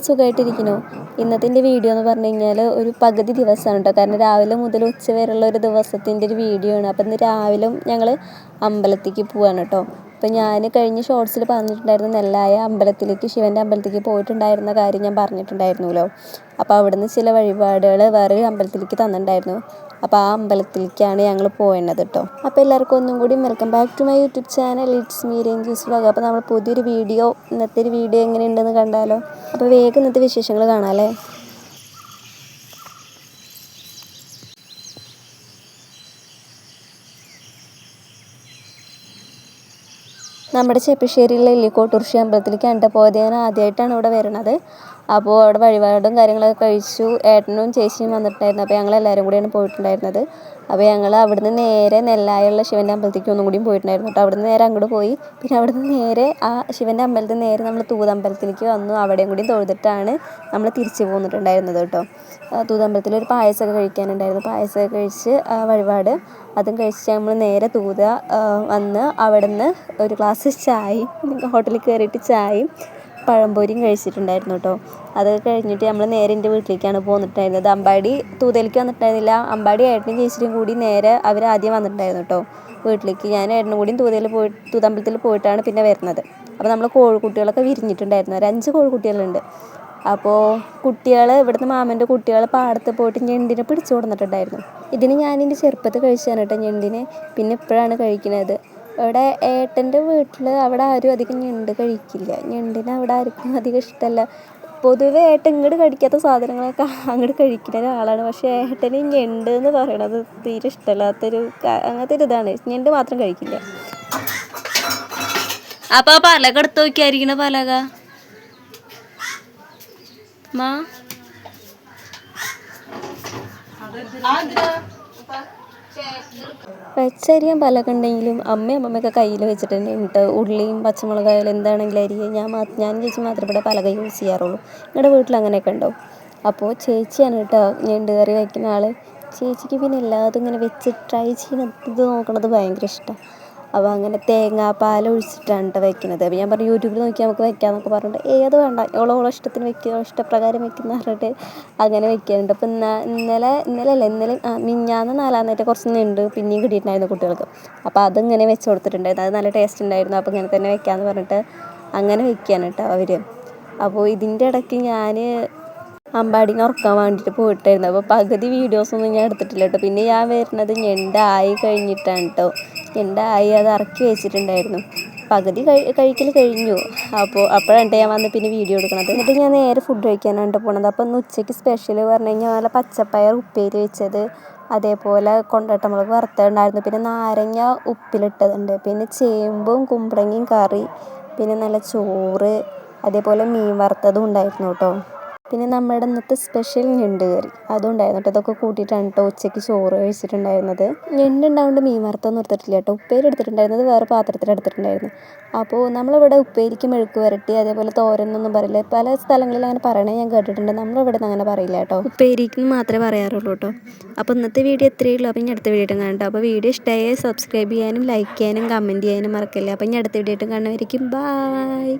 സുഖമായിട്ടിരിക്കുന്നു. ഇന്നത്തെ എൻ്റെ വീഡിയോ എന്ന് പറഞ്ഞു കഴിഞ്ഞാൽ ഒരു പകുതി ദിവസമാണ് കേട്ടോ. കാരണം രാവിലെ മുതൽ ഉച്ച വരെയുള്ള ഒരു ദിവസത്തിൻ്റെ ഒരു വീഡിയോ ആണ്. അപ്പോൾ ഇന്ന് രാവിലെ ഞങ്ങൾ അമ്പലത്തേക്ക് പോവാണ് കേട്ടോ. അപ്പോൾ ഞാൻ കഴിഞ്ഞ ഷോർട്സിൽ പറഞ്ഞിട്ടുണ്ടായിരുന്നു നെല്ലായ അമ്പലത്തിലേക്ക്, ശിവൻ്റെ അമ്പലത്തിലേക്ക് പോയിട്ടുണ്ടായിരുന്ന കാര്യം ഞാൻ പറഞ്ഞിട്ടുണ്ടായിരുന്നല്ലോ. അപ്പോൾ അവിടുന്ന് ചില വഴിപാടുകൾ വേറൊരു അമ്പലത്തിലേക്ക് തന്നിട്ടുണ്ടായിരുന്നു. അപ്പോൾ ആ അമ്പലത്തിലേക്കാണ് ഞങ്ങൾ പോയത് കേട്ടോ. അപ്പോൾ എല്ലാവർക്കും ഒന്നും കൂടി welcome back to my YouTube channel. It's me Ranju's vlog. അപ്പോൾ നമ്മൾ പുതിയൊരു വീഡിയോ, ഇന്നത്തെ ഒരു വീഡിയോ എങ്ങനെയുണ്ടെന്ന് കണ്ടാലോ. അപ്പോൾ വേഗം ഇന്നത്തെ വിശേഷങ്ങൾ കാണാമല്ലേ. നമ്മുടെ ചെപ്പശ്ശേരിയിലെ ഇല്ലിക്കോട്ടുർശി അമ്പലത്തിലേക്കാണ് പോയത്. ഞാൻ ആദ്യമായിട്ടാണ് ഇവിടെ വരുന്നത്. അപ്പോൾ അവിടെ വഴിപാടും കാര്യങ്ങളൊക്കെ കഴിച്ചു. ഏട്ടനും ചേച്ചിയും വന്നിട്ടുണ്ടായിരുന്നു. അപ്പോൾ ഞങ്ങളെല്ലാവരും കൂടിയാണ് പോയിട്ടുണ്ടായിരുന്നത്. അപ്പോൾ ഞങ്ങൾ അവിടുന്ന് നേരെ നെല്ലായുള്ള ശിവൻ്റെ അമ്പലത്തേക്ക് ഒന്നും കൂടിയും പോയിട്ടുണ്ടായിരുന്നു കേട്ടോ. അവിടുന്ന് നേരെ അങ്ങോട്ട് പോയി. പിന്നെ അവിടുന്ന് നേരെ ആ ശിവൻ്റെ അമ്പലത്തിൽ നേരെ നമ്മൾ തൂതമ്പലത്തിലേക്ക് വന്നു. അവിടെയും കൂടി തൊഴുതിട്ടാണ് നമ്മൾ തിരിച്ചു പോന്നിട്ടുണ്ടായിരുന്നത് കേട്ടോ. തൂതമ്പലത്തിൽ ഒരു പായസമൊക്കെ കഴിക്കാനുണ്ടായിരുന്നു. പായസമൊക്കെ കഴിച്ച് വഴിപാട് അതും കഴിച്ച് നമ്മൾ നേരെ വന്ന് അവിടുന്ന് ഒരു ഗ്ലാസ് ചായയും ഹോട്ടലിൽ കയറിയിട്ട് ചായയും പഴംപൊരിയും കഴിച്ചിട്ടുണ്ടായിരുന്നു കേട്ടോ. അത് കഴിഞ്ഞിട്ട് നമ്മൾ നേരെ എൻ്റെ വീട്ടിലേക്കാണ് പോന്നിട്ടുണ്ടായിരുന്നത്. അമ്പാടി തൂതയിലേക്ക് വന്നിട്ടുണ്ടായിരുന്നില്ല. അമ്പാടി ഏട്ടനും ചേച്ചിയും കൂടി നേരെ അവരാദ്യം വന്നിട്ടുണ്ടായിരുന്നു കേട്ടോ വീട്ടിലേക്ക്. ഞാൻ ഏട്ടനും കൂടിയും തൂതമ്പലത്തിൽ പോയിട്ടാണ് പിന്നെ വരുന്നത്. അപ്പോൾ നമ്മൾ കോഴിക്കുട്ടികളൊക്കെ വിരിഞ്ഞിട്ടുണ്ടായിരുന്നു. ഒരു 5 കോഴിക്കുട്ടികളുണ്ട്. അപ്പോൾ കുട്ടികൾ, ഇവിടുത്തെ മാമൻ്റെ കുട്ടികൾ പാടത്ത് പോയിട്ട് ഞണ്ടിനെ പിടിച്ചു കൊടുത്തിട്ടുണ്ടായിരുന്നു. ഇതിന് ഞാനെൻ്റെ ചെറുപ്പത്തിൽ കഴിച്ചാണ് കേട്ടോ ഞണ്ടിനെ. പിന്നെ ഇപ്പോഴാണ് കഴിക്കുന്നത്. ഇവിടെ ഏട്ടൻ്റെ വീട്ടിൽ അവിടെ ആരും അധികം ഞണ്ട് കഴിക്കില്ല. ഞണ്ടിനെ അവിടെ ആർക്കും അധികം ഇഷ്ടമല്ല. പൊതുവെ ഏട്ടൻ ഇങ്ങോട്ട് കഴിക്കാത്ത സാധനങ്ങളൊക്കെ അങ്ങോട്ട് കഴിക്കുന്ന ഒരാളാണ്. പക്ഷേ ഏട്ടന് ഞണ്ട് എന്ന് പറയണത് തീരെ അങ്ങനത്തെ ഒരു ഇതാണ്. ഞണ്ട് മാത്രം കഴിക്കില്ല. അപ്പോൾ പലക എടുത്ത് നോക്കിയായിരിക്കണ പലക മാ വെച്ചരിയാൻ പലക ഉണ്ടെങ്കിലും അമ്മയൊക്കെ കയ്യിൽ വെച്ചിട്ടുണ്ട്. ഉള്ളിയും പച്ചമുളകായാലും എന്താണെങ്കിലും അരിയും ഞാൻ ചേച്ചി മാത്രമേ ഇവിടെ പലക യൂസ് ചെയ്യാറുള്ളൂ. നിങ്ങളുടെ വീട്ടിൽ അങ്ങനെയൊക്കെ ഉണ്ടോ? അപ്പോൾ ചേച്ചിയാണ് കേട്ടോ ഞണ്ട് കറി വയ്ക്കുന്ന ആൾ. ചേച്ചിക്ക് പിന്നെ എല്ലാതും ഇങ്ങനെ വെച്ച് ട്രൈ ചെയ്യുന്നത് നോക്കണത് ഭയങ്കര ഇഷ്ടമാണ്. അപ്പോൾ അങ്ങനെ തേങ്ങാപ്പാൽ ഒഴിച്ചിട്ടാണ് കേട്ടോ വെക്കുന്നത്. അപ്പോൾ ഞാൻ പറഞ്ഞു യൂട്യൂബിൽ നോക്കി നമുക്ക് വെക്കാമെന്നൊക്കെ പറഞ്ഞിട്ട് ഏത് വേണ്ട ഓളോ ഇഷ്ടത്തിന് വെക്കുക, ഇഷ്ടപ്രകാരം വെക്കുന്ന പറഞ്ഞിട്ട് അങ്ങനെ വെക്കാറുണ്ട്. അപ്പോൾ ഇന്നലെ മിഞ്ഞാന്ന് 4-ാം നേരത്തെ കുറച്ച് ഞണ്ട് പിന്നെയും കിട്ടിയിട്ടുണ്ടായിരുന്നു കുട്ടികൾക്ക്. അപ്പോൾ അതിങ്ങനെ വെച്ച് കൊടുത്തിട്ടുണ്ടായിരുന്നു. അത് നല്ല ടേസ്റ്റ് ഉണ്ടായിരുന്നു. അപ്പോൾ ഇങ്ങനെ തന്നെ വെക്കാമെന്ന് പറഞ്ഞിട്ട് അങ്ങനെ വെക്കുകയാണ് കേട്ടോ അവർ. അപ്പോൾ ഇതിൻ്റെ ഇടയ്ക്ക് ഞാൻ അമ്പാടിനെ ഉറക്കാൻ വേണ്ടിയിട്ട് പോയിട്ടായിരുന്നു. അപ്പോൾ പകുതി വീഡിയോസൊന്നും ഞാൻ എടുത്തിട്ടില്ല കേട്ടോ. പിന്നെ ഞാൻ വരുന്നത് ഞണ്ടായി കഴിഞ്ഞിട്ടാണ് കേട്ടോ. ഞണ്ടായി അത് ഇറക്കി വെച്ചിട്ടുണ്ടായിരുന്നു. പകുതി കഴിക്കൽ കഴിഞ്ഞു. അപ്പോഴാണ് ഞാൻ വന്ന് പിന്നെ വീഡിയോ എടുക്കണത്. എന്നിട്ട് ഞാൻ നേരെ ഫുഡ് കഴിക്കാനാണ് പോണത്. അപ്പോൾ ഇന്ന് ഉച്ചയ്ക്ക് സ്പെഷ്യൽ പറഞ്ഞു കഴിഞ്ഞാൽ നല്ല പച്ചപ്പയർ ഉപ്പേരി വെച്ചത്, അതേപോലെ കൊണ്ടാട്ടമുളക് വറുത്തതുണ്ടായിരുന്നു, പിന്നെ നാരങ്ങ ഉപ്പിലിട്ടതുണ്ട്, പിന്നെ ചേമ്പും കുമ്പളങ്ങയും കറി, പിന്നെ നല്ല ചോറ്, അതേപോലെ മീൻ വറുത്തതും ഉണ്ടായിരുന്നു കേട്ടോ. പിന്നെ നമ്മുടെ ഇന്നത്തെ സ്പെഷ്യൽ ഞണ്ട് കറി അതും ഉണ്ടായിരുന്നു കേട്ടോ. ഇതൊക്കെ കൂട്ടിയിട്ടാണ് കേട്ടോ ഉച്ചയ്ക്ക് ചോറ് കഴിച്ചിട്ടുണ്ടായിരുന്നത്. ഞണ്ടുണ്ടാവുകൊണ്ട് മീൻ വറുത്തൊന്നും എടുത്തിട്ടില്ല കേട്ടോ. ഉപ്പേരി എടുത്തിട്ടുണ്ടായിരുന്നത് വേറെ പാത്രത്തിൽ എടുത്തിട്ടുണ്ടായിരുന്നു. അപ്പോൾ നമ്മളിവിടെ ഉപ്പേരിക്ക് മെഴുക്ക് വരട്ടി, അതേപോലെ തോരനൊന്നും പറയില്ല. പല സ്ഥലങ്ങളിൽ അങ്ങനെ പറയണേ ഞാൻ കേട്ടിട്ടുണ്ട്. നമ്മളിവിടെ നിന്ന് അങ്ങനെ പറയില്ല കേട്ടോ. ഉപ്പേരിക്ക് മാത്രമേ പറയാറുള്ളൂ കേട്ടോ. അപ്പോൾ ഇന്നത്തെ വീഡിയോ എത്രയേ ഉള്ളൂ. അപ്പോൾ ഇനി അടുത്ത വീഡിയോ കാണാം. അപ്പോൾ വീഡിയോ ഇഷ്ടമായി സബ്സ്ക്രൈബ് ചെയ്യാനും ലൈക്ക് ചെയ്യാനും കമൻറ്റ് ചെയ്യാനും മറക്കല്ലേ. അപ്പോൾ ഇനി അടുത്ത വീഡിയോ കാണുന്നവരിക്കും ബൈ.